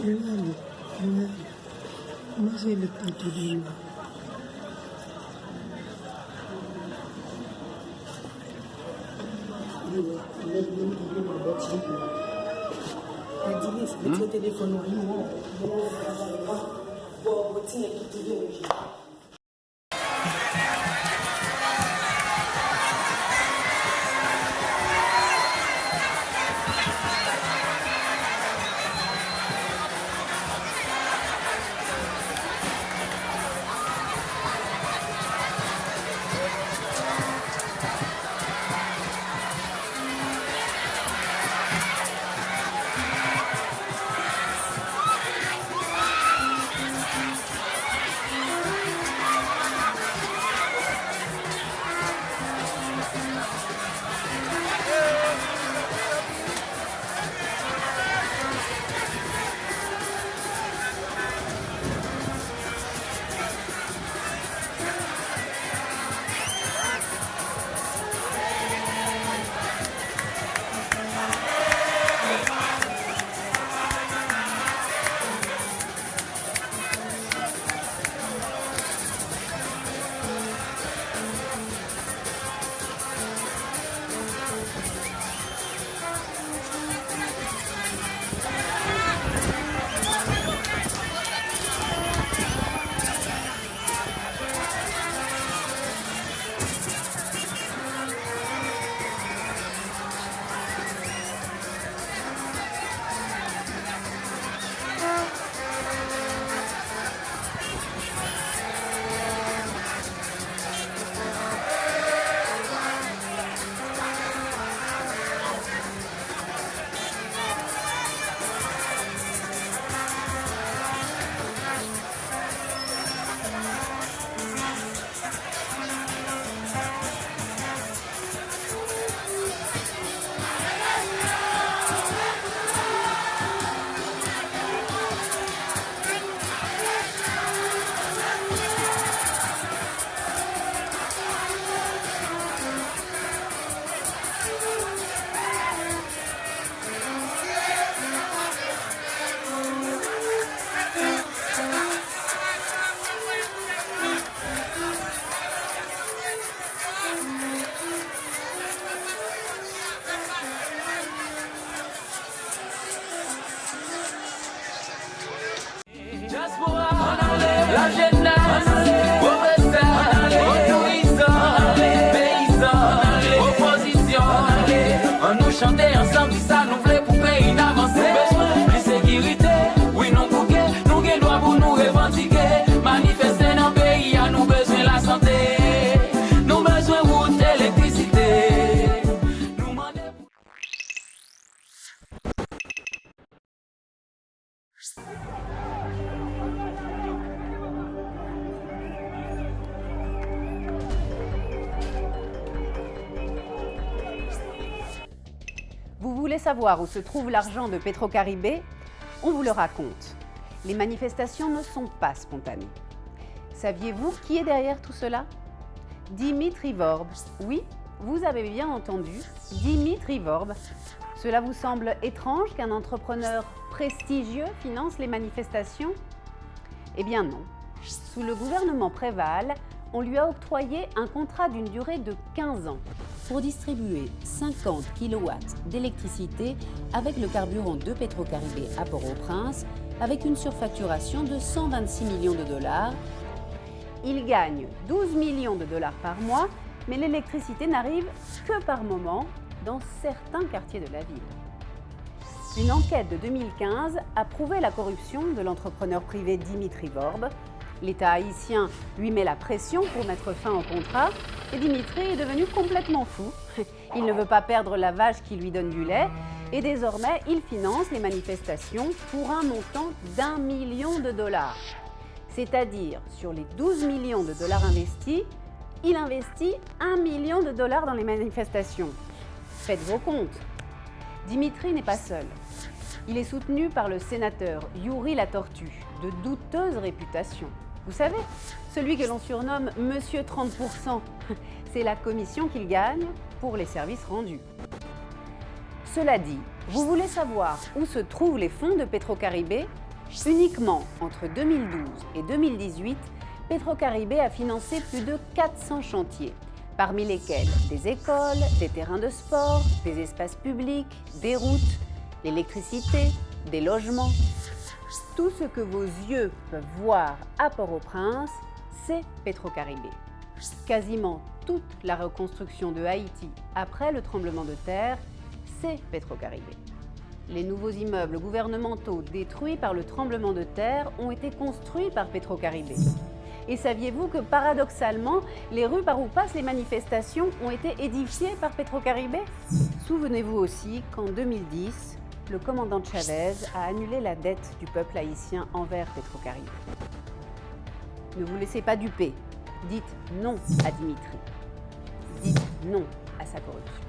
Elali, moi j'ai le tatu de moi. Le téléphone. La jeunesse, professeur, autorisant, paysans, opposition. On nous chantait ensemble, ça nous voulait pour pays d'avancer. L'insécurité, oui, nous bouquets, nous qui doit pour nous revendiquer. Manifester dans le pays, à nous besoin de la santé. Nous besoin de route, d'électricité. Nous demandons. Vous voulez savoir où se trouve l'argent de Petrocaribé? On vous le raconte. Les manifestations ne sont pas spontanées. Saviez-vous qui est derrière tout cela? Dimitri Vorb. Oui, vous avez bien entendu, Dimitri Vorb. Cela vous semble étrange qu'un entrepreneur prestigieux finance les manifestations? Eh bien non. Sous le gouvernement Préval, on lui a octroyé un contrat d'une durée de 15 ans pour distribuer 50 kW d'électricité avec le carburant de Petrocaribé à Port-au-Prince, avec une surfacturation de 126 millions de dollars. Il gagne 12 millions de dollars par mois, mais l'électricité n'arrive que par moment dans certains quartiers de la ville. Une enquête de 2015 a prouvé la corruption de l'entrepreneur privé Dimitri Vorb. L'État haïtien lui met la pression pour mettre fin au contrat et Dimitri est devenu complètement fou. Il ne veut pas perdre la vache qui lui donne du lait et désormais il finance les manifestations pour un montant d'1 million de dollars. C'est-à-dire, sur les 12 millions de dollars investis, il investit 1 million de dollars dans les manifestations. Faites vos comptes. Dimitri n'est pas seul. Il est soutenu par le sénateur Youri la Tortue, de douteuse réputation. Vous savez, celui que l'on surnomme Monsieur 30%, c'est la commission qu'il gagne pour les services rendus. Cela dit, vous voulez savoir où se trouvent les fonds de Petrocaribé? Uniquement entre 2012 et 2018, Petrocaribé a financé plus de 400 chantiers, parmi lesquels des écoles, des terrains de sport, des espaces publics, des routes, l'électricité, des logements. Tout ce que vos yeux peuvent voir à Port-au-Prince, c'est Petrocaribé. Quasiment toute la reconstruction de Haïti après le tremblement de terre, c'est Petrocaribé. Les nouveaux immeubles gouvernementaux détruits par le tremblement de terre ont été construits par Petrocaribé. Et saviez-vous que paradoxalement, les rues par où passent les manifestations ont été édifiées par Petrocaribé? Souvenez-vous aussi qu'en 2010, le commandant Chavez a annulé la dette du peuple haïtien envers Petrocaribé. Ne vous laissez pas duper. Dites non à Dimitri. Dites non à sa corruption.